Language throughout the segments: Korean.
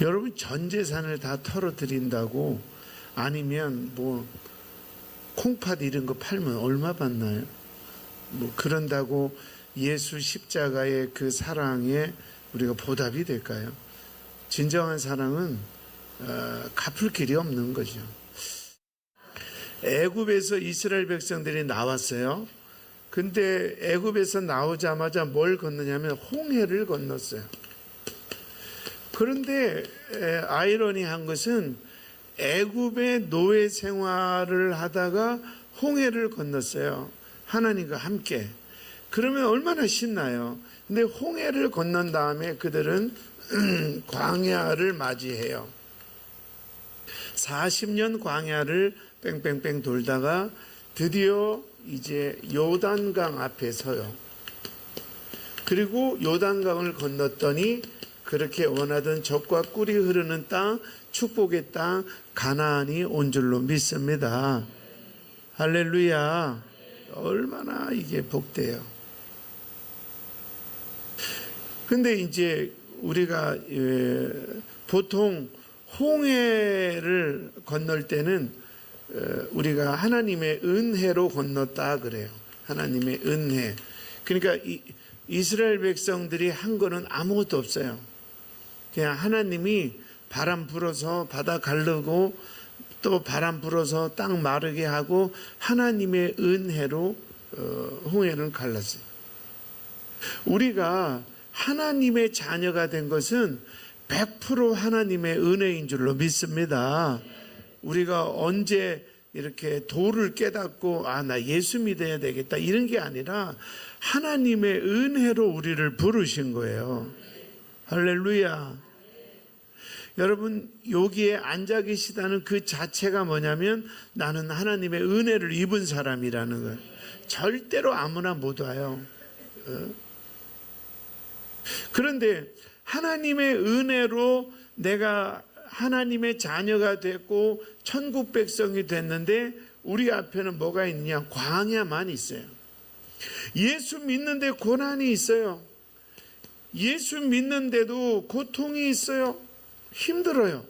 여러분, 전 재산을 다 털어드린다고, 아니면 뭐 콩팥 이런 거 팔면 얼마 받나요? 뭐 그런다고 예수 십자가의 그 사랑에 우리가 보답이 될까요? 진정한 사랑은 갚을 길이 없는 거죠. 애굽에서 이스라엘 백성들이 나왔어요. 근데 애굽에서 나오자마자 뭘 건너냐면 홍해를 건넜어요. 그런데 아이러니한 것은 애굽의 노예 생활을 하다가 홍해를 건넜어요. 하나님과 함께. 그러면 얼마나 신나요. 근데 홍해를 건넌 다음에 그들은 광야를 맞이해요. 40년 광야를 뺑뺑뺑 돌다가 드디어 이제 요단강 앞에 서요. 그리고 요단강을 건넜더니 그렇게 원하던 젖과 꿀이 흐르는 땅, 축복의 땅 가나안이 온 줄로 믿습니다. 할렐루야. 얼마나 이게 복돼요. 근데 이제 우리가 보통 홍해를 건널 때는 우리가 하나님의 은혜로 건넜다 그래요. 하나님의 은혜. 그러니까 이스라엘 백성들이 한 거는 아무것도 없어요. 그냥 하나님이 바람 불어서 바다 가르고 또 바람 불어서 땅 마르게 하고 하나님의 은혜로 홍해를 갈랐어요. 우리가 하나님의 자녀가 된 것은 100% 하나님의 은혜인 줄로 믿습니다. 우리가 언제 이렇게 도를 깨닫고 나 예수 믿어야 되겠다 이런 게 아니라 하나님의 은혜로 우리를 부르신 거예요. 할렐루야. 여러분, 여기에 앉아 계시다는 그 자체가 뭐냐면 나는 하나님의 은혜를 입은 사람이라는 거예요. 절대로 아무나 못 와요. 그런데 하나님의 은혜로 내가 하나님의 자녀가 됐고 천국 백성이 됐는데 우리 앞에는 뭐가 있느냐? 광야만 있어요. 예수 믿는데 고난이 있어요. 예수 믿는데도 고통이 있어요. 힘들어요.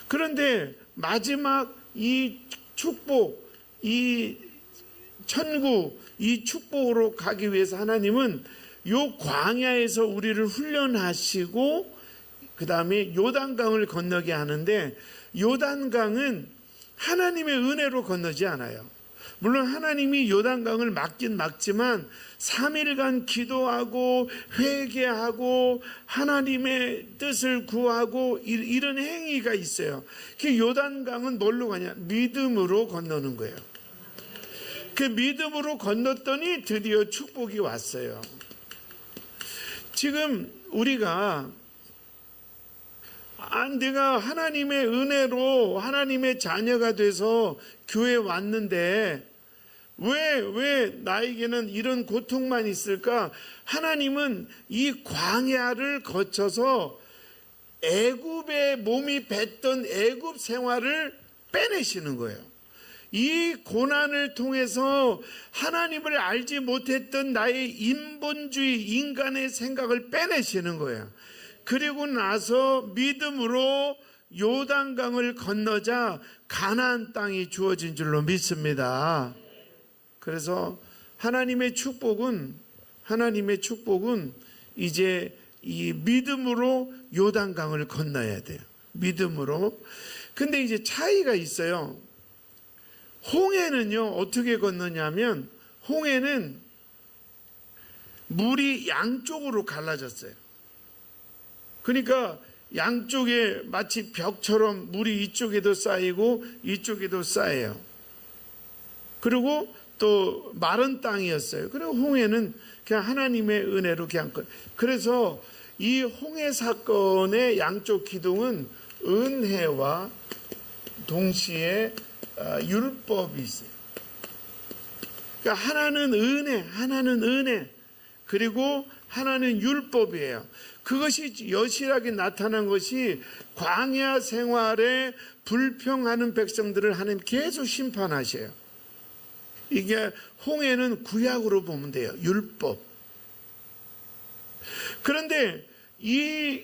그런데 마지막 이 축복, 이 천국, 이 축복으로 가기 위해서 하나님은 요 광야에서 우리를 훈련하시고 그 다음에 요단강을 건너게 하는데 요단강은 하나님의 은혜로 건너지 않아요. 물론 하나님이 요단강을 막긴 막지만 3일간 기도하고 회개하고 하나님의 뜻을 구하고 이런 행위가 있어요. 그 요단강은 뭘로 가냐? 믿음으로 건너는 거예요. 그 믿음으로 건넜더니 드디어 축복이 왔어요. 지금 우리가 내가 하나님의 은혜로 하나님의 자녀가 돼서 교회에 왔는데 왜 나에게는 이런 고통만 있을까? 하나님은 이 광야를 거쳐서 애굽의 몸이 뱄던 애굽 생활을 빼내시는 거예요. 이 고난을 통해서 하나님을 알지 못했던 나의 인본주의 인간의 생각을 빼내시는 거예요. 그리고 나서 믿음으로 요단강을 건너자 가나안 땅이 주어진 줄로 믿습니다. 그래서 하나님의 축복은 이제 이 믿음으로 요단강을 건너야 돼요. 믿음으로. 근데 이제 차이가 있어요. 홍해는요, 어떻게 건너냐면, 홍해는 물이 양쪽으로 갈라졌어요. 그러니까 양쪽에 마치 벽처럼 물이 이쪽에도 쌓이고 이쪽에도 쌓여요. 그리고 또 마른 땅이었어요. 그리고 홍해는 그냥 하나님의 은혜로 그냥. 그래서 이 홍해 사건의 양쪽 기둥은 은혜와 동시에 율법이 있어요. 그러니까 하나는 은혜, 그리고 하나는 율법이에요. 그것이 여실하게 나타난 것이 광야 생활에 불평하는 백성들을 하나님 계속 심판하셔요. 이게 홍해는 구약으로 보면 돼요. 율법. 그런데 이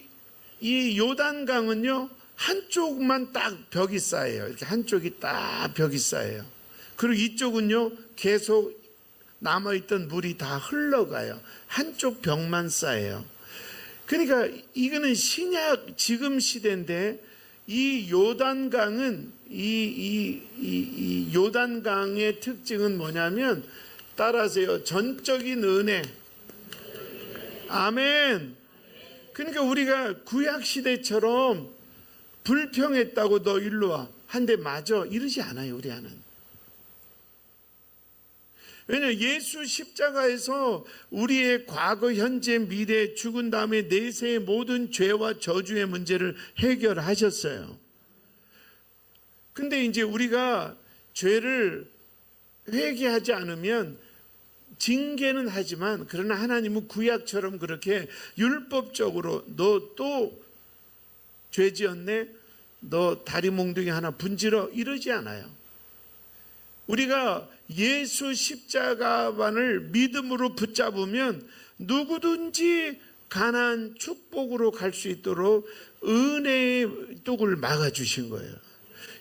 요단강은요, 한쪽만 딱 벽이 쌓여요. 이렇게 한쪽이 딱 벽이 쌓여요. 그리고 이쪽은요, 계속 남아있던 물이 다 흘러가요. 한쪽 벽만 쌓여요. 그러니까 이거는 신약 지금 시대인데, 이 요단강은 이 요단강의 특징은 뭐냐면, 따라하세요. 전적인 은혜. 아멘. 그러니까 우리가 구약 시대처럼 불평했다고 너 일로 와, 한 대 맞아, 이러지 않아요. 우리 하는. 왜냐하면 예수 십자가에서 우리의 과거, 현재, 미래, 죽은 다음에 내세의 모든 죄와 저주의 문제를 해결하셨어요. 근데 이제 우리가 죄를 회개하지 않으면 징계는 하지만, 그러나 하나님은 구약처럼 그렇게 율법적으로 너 또 죄 지었네, 너 다리 몽둥이 하나 분질러, 이러지 않아요. 우리가 예수 십자가만을 믿음으로 붙잡으면 누구든지 가나안 축복으로 갈 수 있도록 은혜의 뚝을 막아주신 거예요.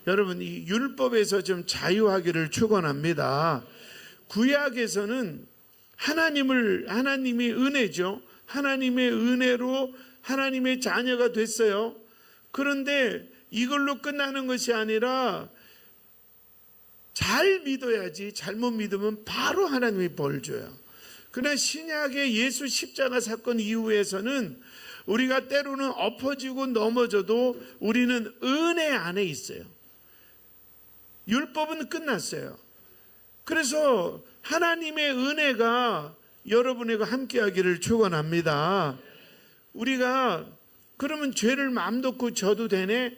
여러분, 이 율법에서 좀 자유하기를 축원합니다. 구약에서는 하나님이 은혜죠. 하나님의 은혜로 하나님의 자녀가 됐어요. 그런데 이걸로 끝나는 것이 아니라 잘 믿어야지, 잘못 믿으면 바로 하나님이 벌 줘요. 그러나 신약의 예수 십자가 사건 이후에서는 우리가 때로는 엎어지고 넘어져도 우리는 은혜 안에 있어요. 율법은 끝났어요. 그래서 하나님의 은혜가 여러분과 함께하기를 축원합니다. 우리가 그러면 죄를 마음 놓고 져도 되네?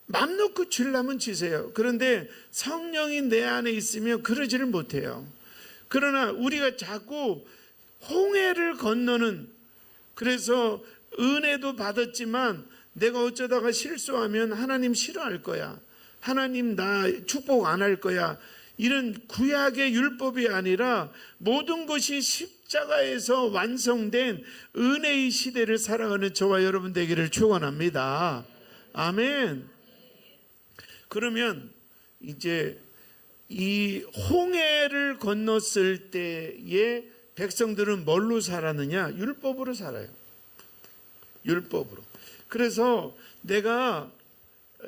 맘 놓고 지려면 지세요. 그런데 성령이 내 안에 있으면 그러지를 못해요. 그러나 우리가 자꾸 홍해를 건너는, 그래서 은혜도 받았지만 내가 어쩌다가 실수하면 하나님 싫어할 거야, 하나님 나 축복 안 할 거야, 이런 구약의 율법이 아니라 모든 것이 십자가에서 완성된 은혜의 시대를 살아가는 저와 여러분 되기를 축원합니다. 아멘. 그러면 이제 이 홍해를 건넜을 때에 백성들은 뭘로 살았느냐? 율법으로 살아요. 율법으로. 그래서 내가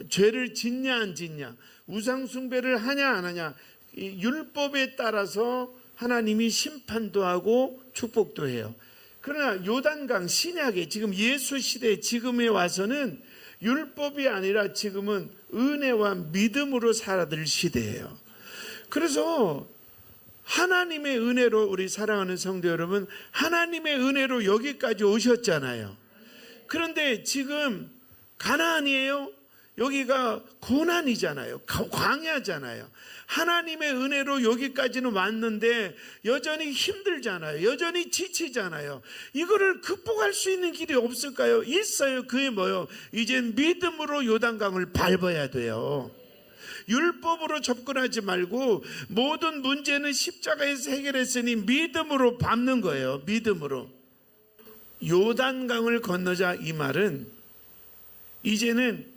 죄를 짓냐 안 짓냐, 우상 숭배를 하냐 안 하냐, 이 율법에 따라서 하나님이 심판도 하고 축복도 해요. 그러나 요단강 신약에 지금 예수 시대 지금에 와서는 율법이 아니라 지금은 은혜와 믿음으로 살아들 시대예요. 그래서 하나님의 은혜로, 우리 사랑하는 성도 여러분, 하나님의 은혜로 여기까지 오셨잖아요. 그런데 지금 가나안이에요? 여기가 고난이잖아요. 광야잖아요. 하나님의 은혜로 여기까지는 왔는데 여전히 힘들잖아요. 여전히 지치잖아요. 이거를 극복할 수 있는 길이 없을까요? 있어요. 그게 뭐요? 이제 믿음으로 요단강을 밟아야 돼요. 율법으로 접근하지 말고 모든 문제는 십자가에서 해결했으니 믿음으로 밟는 거예요. 믿음으로. 요단강을 건너자, 이 말은 이제는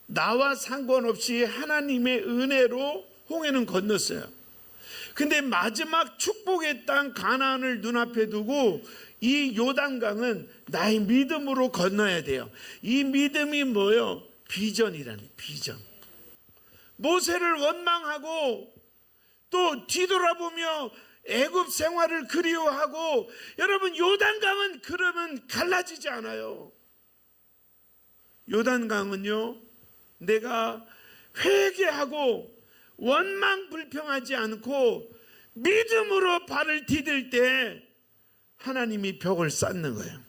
나와 상관없이 하나님의 은혜로 홍해는 건넜어요. 근데 마지막 축복의 땅 가나안을 눈앞에 두고 이 요단강은 나의 믿음으로 건너야 돼요. 이 믿음이 뭐예요? 비전이라는, 비전. 모세를 원망하고 또 뒤돌아보며 애굽 생활을 그리워하고, 여러분 요단강은 그러면 갈라지지 않아요. 요단강은요, 내가 회개하고 원망 불평하지 않고 믿음으로 발을 디딜 때 하나님이 벽을 쌓는 거예요.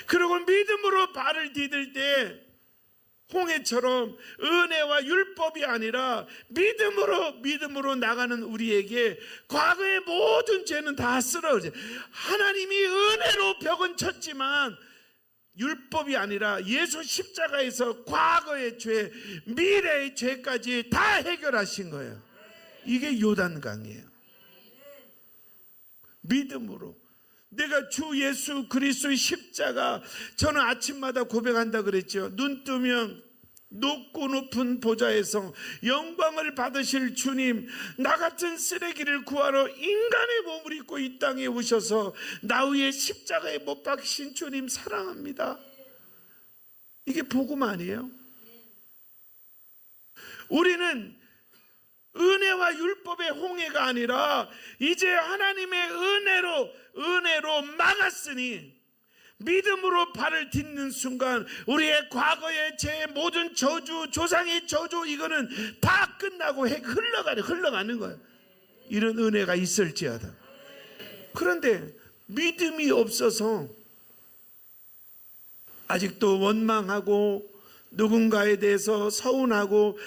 그리고 믿음으로 발을 디딜 때 홍해처럼 은혜와 율법이 아니라 믿음으로 나가는 우리에게 과거의 모든 죄는 다 쓰러져요. 하나님이 은혜로 벽은 쳤지만 율법이 아니라 예수 십자가에서 과거의 죄, 미래의 죄까지 다 해결하신 거예요. 이게 요단강이에요. 믿음으로. 내가 주 예수 그리스도의 십자가, 저는 아침마다 고백한다 그랬죠. 눈 뜨면 높고 높은 보좌에서 영광을 받으실 주님, 나 같은 쓰레기를 구하러 인간의 몸을 입고 이 땅에 오셔서 나 위에 십자가에 못 박히신 주님 사랑합니다. 이게 복음 아니에요? 우리는 은혜와 율법의 홍해가 아니라 이제 하나님의 은혜로 막았으니 믿음으로 발을 딛는 순간 우리의 과거의 죄, 모든 저주, 조상의 저주, 이거는 다 끝나고 흘러가는 거예요. 이런 은혜가 있을지어다. 그런데 믿음이 없어서 아직도 원망하고 누군가에 대해서 서운하고,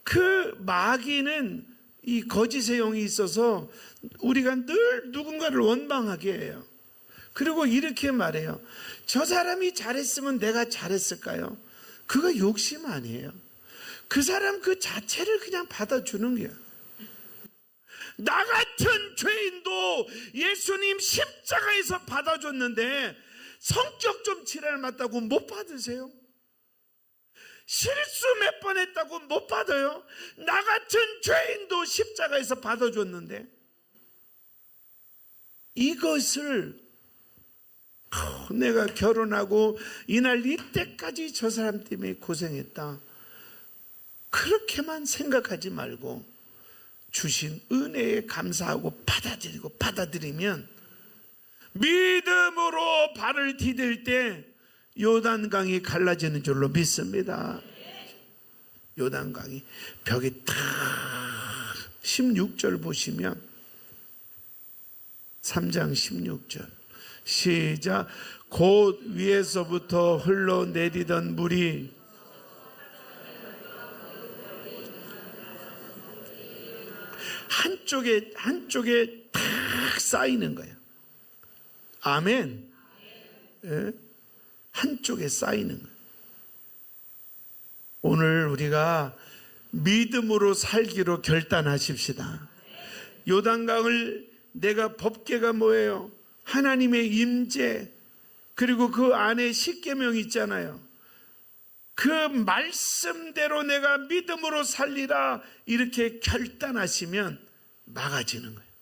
그 마귀는 이 거짓의 영이 있어서 우리가 늘 누군가를 원망하게 해요. 그리고 이렇게 말해요. 저 사람이 잘했으면 내가 잘했을까요? 그거 욕심 아니에요. 그 사람 그 자체를 그냥 받아주는 거예요. 나 같은 죄인도 예수님 십자가에서 받아줬는데 성격 좀 지랄 맞다고 못 받으세요? 실수 몇 번 했다고 못 받아요? 나 같은 죄인도 십자가에서 받아줬는데, 이것을 내가 결혼하고 이날 이때까지 저 사람 때문에 고생했다, 그렇게만 생각하지 말고 주신 은혜에 감사하고 받아들이면 믿음으로 발을 디딜 때 요단강이 갈라지는 줄로 믿습니다. 요단강이 벽이 탁, 16절 보시면 3장 16절 시작. 곧 위에서부터 흘러내리던 물이 한쪽에 탁 쌓이는 거예요. 아멘. 예? 한쪽에 쌓이는 거예요. 오늘 우리가 믿음으로 살기로 결단하십시다. 요단강을, 내가 법궤가 뭐예요? 하나님의 임재, 그리고 그 안에 십계명이 있잖아요. 그 말씀대로 내가 믿음으로 살리라, 이렇게 결단하시면 막아지는 거예요.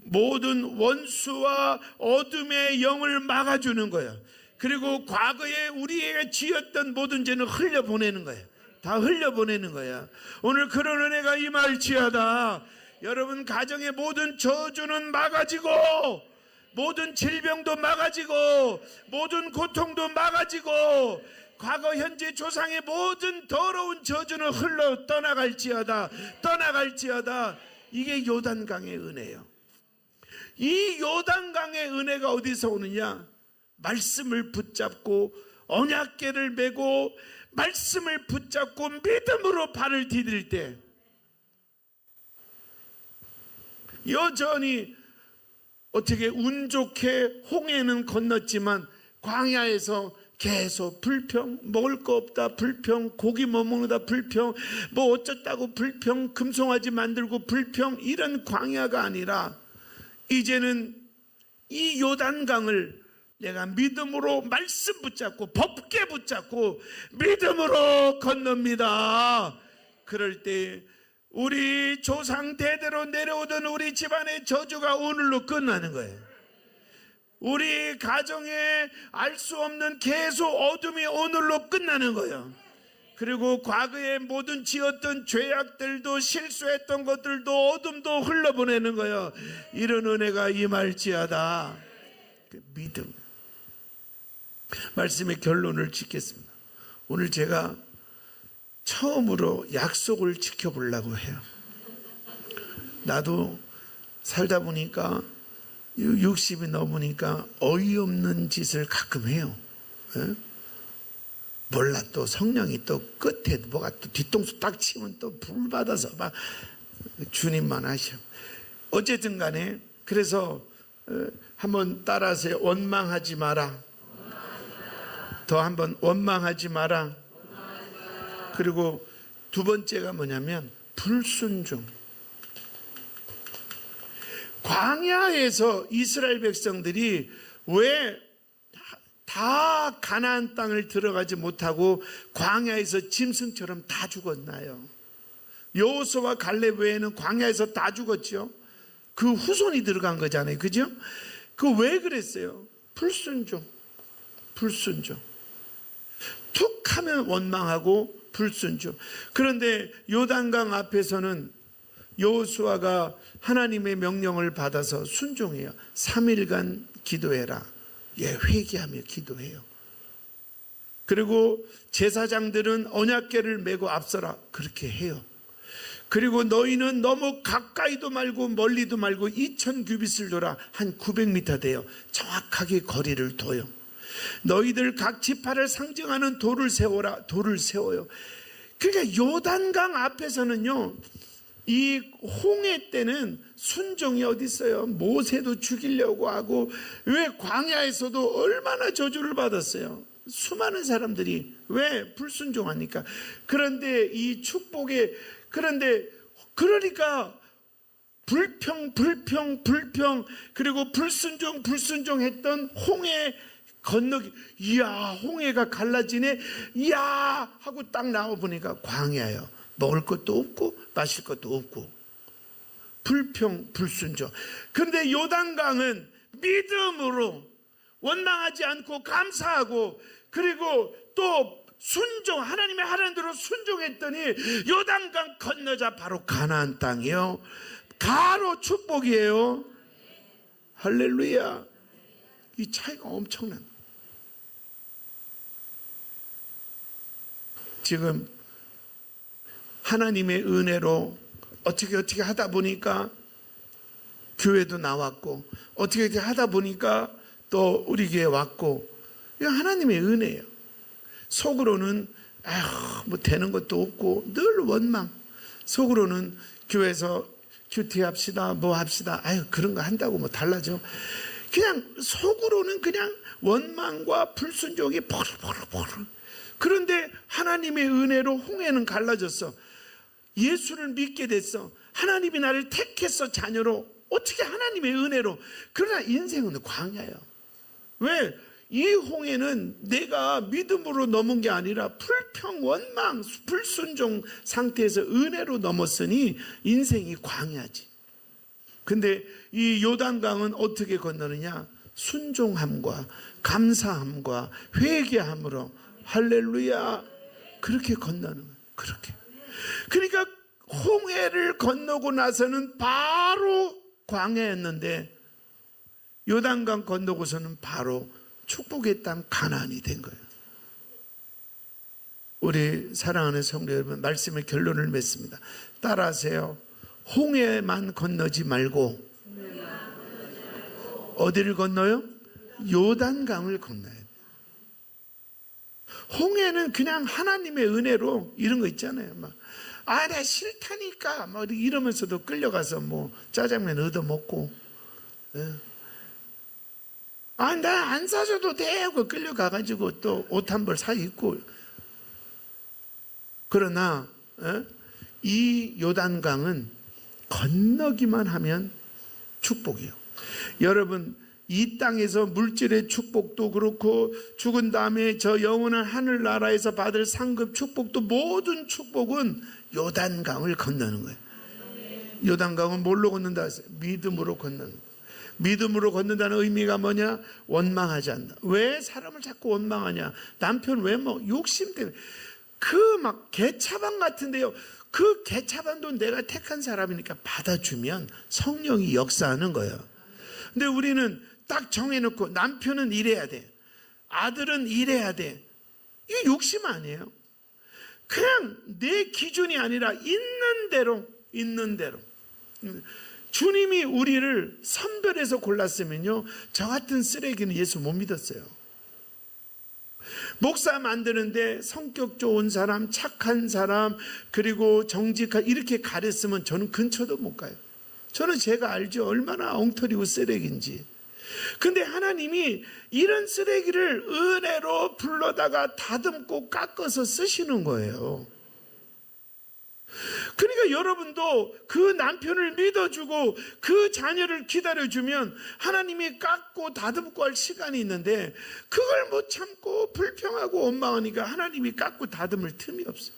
모든 원수와 어둠의 영을 막아주는 거예요. 그리고 과거에 우리에게 지었던 모든 죄는 흘려보내는 거예요. 다 흘려보내는 거야. 오늘 그런 은혜가 임할지어다. 여러분 가정의 모든 저주는 막아지고, 모든 질병도 막아지고, 모든 고통도 막아지고, 과거 현재 조상의 모든 더러운 저주는 흘러 떠나갈지어다. 이게 요단강의 은혜예요. 이 요단강의 은혜가 어디서 오느냐? 말씀을 붙잡고 언약궤를 메고 말씀을 붙잡고 믿음으로 발을 디딜 때, 여전히 어떻게 운 좋게 홍해는 건넜지만 광야에서 계속 불평, 먹을 거 없다 불평, 고기 못 먹는다 불평, 뭐 어쩌다고 불평, 금송아지 만들고 불평, 이런 광야가 아니라 이제는 이 요단강을 내가 믿음으로 말씀 붙잡고 법궤 붙잡고 믿음으로 건넙니다. 그럴 때 우리 조상 대대로 내려오던 우리 집안의 저주가 오늘로 끝나는 거예요. 우리 가정에 알 수 없는 계속 어둠이 오늘로 끝나는 거예요. 그리고 과거에 모든 지었던 죄악들도, 실수했던 것들도, 어둠도 흘러보내는 거예요. 이런 은혜가 임할지어다. 그 믿음. 말씀의 결론을 짓겠습니다. 오늘 제가 처음으로 약속을 지켜보려고 해요. 나도 살다 보니까 60이 넘으니까 어이없는 짓을 가끔 해요. 에? 몰라, 또 성령이 또 끝에 뭐가 또 뒤통수 딱 치면 또 불 받아서 막 주님만 하셔. 어쨌든 간에 그래서 한번 따라하세요. 원망하지 마라. 더 한번 원망하지 마라. 그리고 두 번째가 뭐냐면 불순종. 광야에서 이스라엘 백성들이 왜 다 가나안 땅을 들어가지 못하고 광야에서 짐승처럼 다 죽었나요? 여호수아와 갈렙 외에는 광야에서 다 죽었죠. 그 후손이 들어간 거잖아요. 그죠? 그 왜 그랬어요? 불순종. 툭 하면 원망하고 불순종. 그런데 요단강 앞에서는 여호수아가 하나님의 명령을 받아서 순종해요. 3일간 기도해라. 회개하며 기도해요. 그리고 제사장들은 언약궤를 메고 앞서라. 그렇게 해요. 그리고 너희는 너무 가까이도 말고 멀리도 말고 2000규빗을 돌아 한 900m 돼요. 정확하게 거리를 둬요. 너희들 각 지파를 상징하는 돌을 세워라. 돌을 세워요. 그러니까 요단강 앞에서는요, 이 홍해 때는 순종이 어디 있어요? 모세도 죽이려고 하고, 왜 광야에서도 얼마나 저주를 받았어요? 수많은 사람들이. 왜? 불순종하니까. 그런데 이 축복에, 그러니까 불평, 그리고 불순종했던 홍해 건너기, 이야, 홍해가 갈라지네, 이야 하고 딱 나와 보니까 광야예요. 먹을 것도 없고 마실 것도 없고. 불순종. 그런데 요단강은 믿음으로 원망하지 않고 감사하고, 그리고 또 순종, 하나님의 하라는 대로 순종했더니 요단강 건너자 바로 가나안 땅이요. 바로 축복이에요. 할렐루야. 이 차이가 엄청난. 지금 하나님의 은혜로 어떻게 하다 보니까 교회도 나왔고, 어떻게 하다 보니까 또 우리 교회 왔고, 이거 하나님의 은혜예요. 속으로는 뭐 되는 것도 없고 늘 원망. 속으로는 교회에서 큐티 합시다, 뭐 합시다, 그런 거 한다고 뭐 달라져. 그냥 속으로는 그냥 원망과 불순종이 버르르. 그런데 하나님의 은혜로 홍해는 갈라졌어. 예수를 믿게 됐어. 하나님이 나를 택했어, 자녀로. 어떻게 하나님의 은혜로. 그러나 인생은 광야예요. 왜? 이 홍해는 내가 믿음으로 넘은 게 아니라 불평, 원망, 불순종 상태에서 은혜로 넘었으니 인생이 광야지. 근데 이 요단강은 어떻게 건너느냐? 순종함과 감사함과 회개함으로. 할렐루야. 그렇게 건너는 거예요. 그렇게. 그러니까 홍해를 건너고 나서는 바로 광야였는데, 요단강 건너고서는 바로 축복의 땅 가나안이 된 거예요. 우리 사랑하는 성도 여러분, 말씀의 결론을 맺습니다. 따라하세요. 홍해만 건너지 말고 어디를 건너요? 요단강을 건너야 돼요. 홍해는 그냥 하나님의 은혜로 이런 거 있잖아요. 나 싫다니까 이러면서도 끌려가서 짜장면 얻어먹고, 나 안 사줘도 돼 하고 끌려가가지고 또 옷 한 벌 사 입고. 그러나 이 요단강은 건너기만 하면 축복이에요. 여러분, 이 땅에서 물질의 축복도 그렇고 죽은 다음에 저 영원한 하늘나라에서 받을 상급 축복도, 모든 축복은 요단강을 건너는 거예요. 요단강은 뭘로 건넌다 했어요? 믿음으로 건너는 거예요. 믿음으로 걷는다는 의미가 뭐냐? 원망하지 않는다. 왜 사람을 자꾸 원망하냐? 남편 왜 욕심 때문에. 개차반 같은데요. 그 개차반도 내가 택한 사람이니까 받아주면 성령이 역사하는 거예요. 근데 우리는 딱 정해놓고 남편은 이래야 돼, 아들은 이래야 돼. 이게 욕심 아니에요. 그냥 내 기준이 아니라 있는 대로. 주님이 우리를 선별해서 골랐으면요, 저 같은 쓰레기는 예수 못 믿었어요. 목사 만드는데 성격 좋은 사람, 착한 사람, 그리고 정직한, 이렇게 가렸으면 저는 근처도 못 가요. 저는 제가 알죠. 얼마나 엉터리고 쓰레기인지. 근데 하나님이 이런 쓰레기를 은혜로 불러다가 다듬고 깎아서 쓰시는 거예요. 그러니까 여러분도 그 남편을 믿어주고 그 자녀를 기다려주면 하나님이 깎고 다듬고 할 시간이 있는데 그걸 못 참고 불평하고 원망하니까 하나님이 깎고 다듬을 틈이 없어요.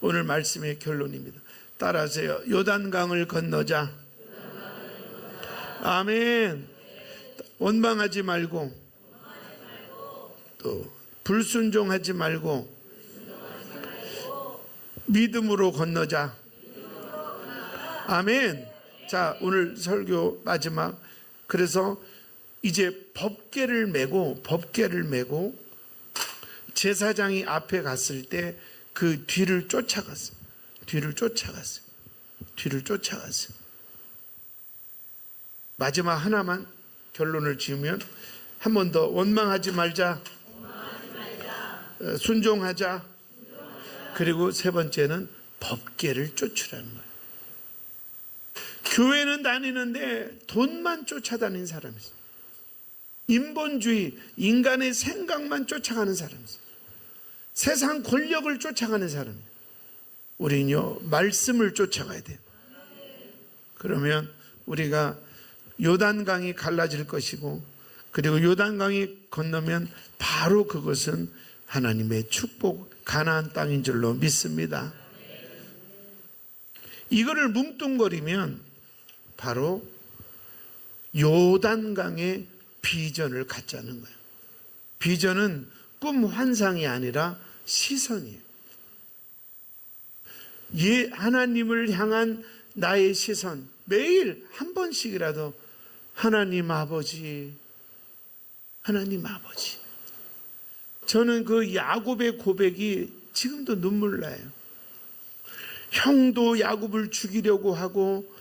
오늘 말씀의 결론입니다. 따라하세요. 요단강을 건너자. 아멘. 원망하지 말고 또 불순종하지 말고 믿음으로 건너자. 아멘. 자, 오늘 설교 마지막. 그래서 이제 법궤를 메고 제사장이 앞에 갔을 때 그 뒤를 쫓아갔어요. 마지막 하나만 결론을 지으면 한 번 더 원망하지 말자. 순종하자. 그리고 세 번째는 법궤를 쫓으라는 거예요. 교회는 다니는데 돈만 쫓아다니는 사람이 있어요. 인본주의, 인간의 생각만 쫓아가는 사람이 있어요. 세상 권력을 쫓아가는 사람이에요. 우리는요, 말씀을 쫓아가야 돼요. 그러면 우리가 요단강이 갈라질 것이고, 그리고 요단강이 건너면 바로 그것은 하나님의 축복, 가나안 땅인 줄로 믿습니다. 이거를 뭉뚱거리면 바로 요단강의 비전을 갖자는 거예요. 비전은 꿈 환상이 아니라 시선이에요. 하나님을 향한 나의 시선, 매일 한 번씩이라도 하나님 아버지. 저는 그 야곱의 고백이 지금도 눈물 나요. 형도 야곱을 죽이려고 하고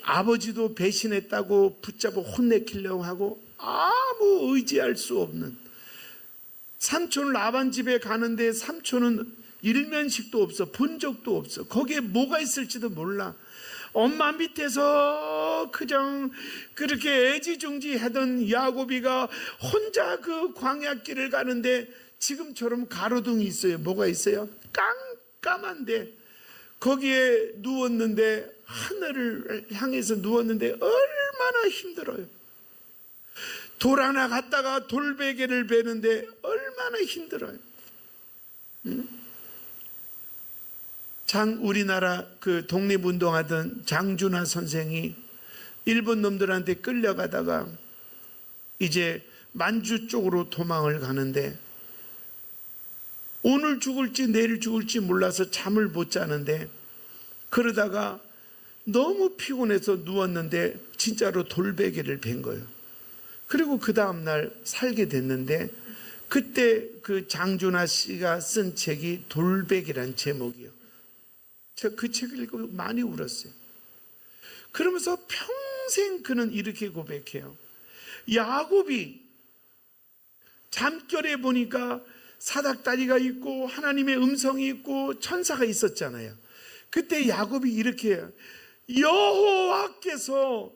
아버지도 배신했다고 붙잡아 혼내키려고 하고 아무 의지할 수 없는 삼촌 라반 집에 가는데 삼촌은 일면식도 없어, 본 적도 없어. 거기에 뭐가 있을지도 몰라. 엄마 밑에서 그냥 그렇게 애지중지하던 야곱이가 혼자 그 광야길을 가는데 지금처럼 가로등이 있어요. 뭐가 있어요? 깜깜한데 거기에 누웠는데, 하늘을 향해서 누웠는데 얼마나 힘들어요. 돌 하나 갖다가 돌베개를 베는데 얼마나 힘들어요. 우리나라 그 독립운동하던 장준하 선생이 일본 놈들한테 끌려가다가 이제 만주 쪽으로 도망을 가는데 오늘 죽을지 내일 죽을지 몰라서 잠을 못 자는데, 그러다가 너무 피곤해서 누웠는데 진짜로 돌베개를 벤 거예요. 그리고 그 다음날 살게 됐는데, 그때 그 장준하 씨가 쓴 책이 돌베개란 제목이에요. 제가 그 책을 읽고 많이 울었어요. 그러면서 평생 그는 이렇게 고백해요. 야곱이 잠결에 보니까 사닥다리가 있고 하나님의 음성이 있고 천사가 있었잖아요. 그때 야곱이 이렇게 해요. 여호와께서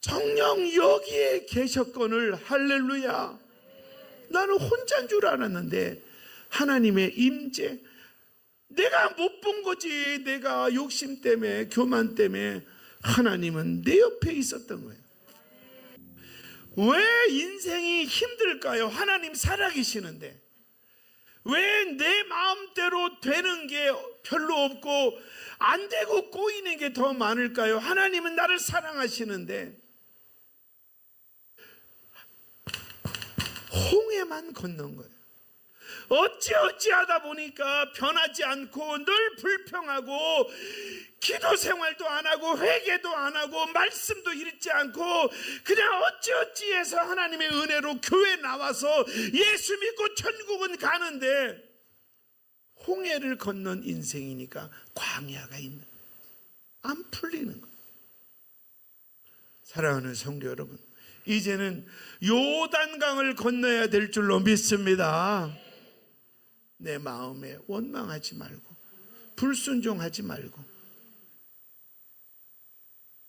정녕 여기에 계셨거늘. 할렐루야. 나는 혼자인 줄 알았는데 하나님의 임재, 내가 못 본 거지. 내가 욕심 때문에, 교만 때문에. 하나님은 내 옆에 있었던 거예요. 왜 인생이 힘들까요? 하나님 살아계시는데. 왜 내 마음대로 되는 게 별로 없고 안 되고 꼬이는 게 더 많을까요? 하나님은 나를 사랑하시는데. 홍해만 건넌 거예요. 어찌하다 보니까 변하지 않고 늘 불평하고 기도 생활도 안 하고 회개도 안 하고 말씀도 읽지 않고 그냥 어찌해서 하나님의 은혜로 교회 나와서 예수 믿고 천국은 가는데 홍해를 건넌 인생이니까 광야가 있는, 안 풀리는 거예요. 사랑하는 성도 여러분, 이제는 요단강을 건너야 될 줄로 믿습니다. 내 마음에 원망하지 말고 불순종하지 말고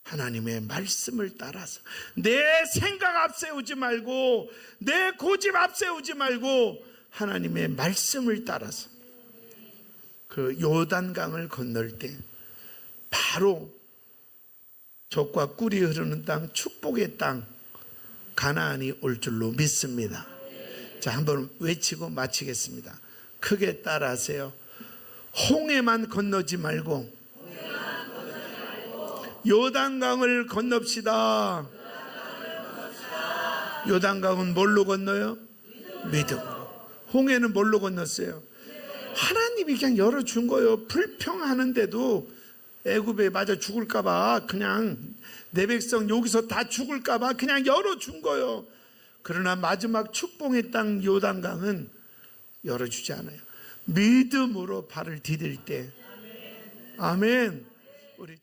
하나님의 말씀을 따라서 내 생각 앞세우지 말고 내 고집 앞세우지 말고 하나님의 말씀을 따라서, 그 요단강을 건널 때 바로 젖과 꿀이 흐르는 땅, 축복의 땅 가나안이 올 줄로 믿습니다. 자, 한번 외치고 마치겠습니다. 크게 따라하세요. 홍해만 건너지 말고 요단강을 건넙시다. 요단강은 뭘로 건너요? 믿음으로. 홍해는 뭘로 건넜어요? 하나님이 그냥 열어준 거예요. 불평하는데도 애굽에 맞아 죽을까봐 그냥 내 백성 여기서 다 죽을까봐 그냥 열어준 거예요. 그러나 마지막 축복의 땅 요단강은 열어주지 않아요. 믿음으로 발을 디딜 때. 아멘. 우리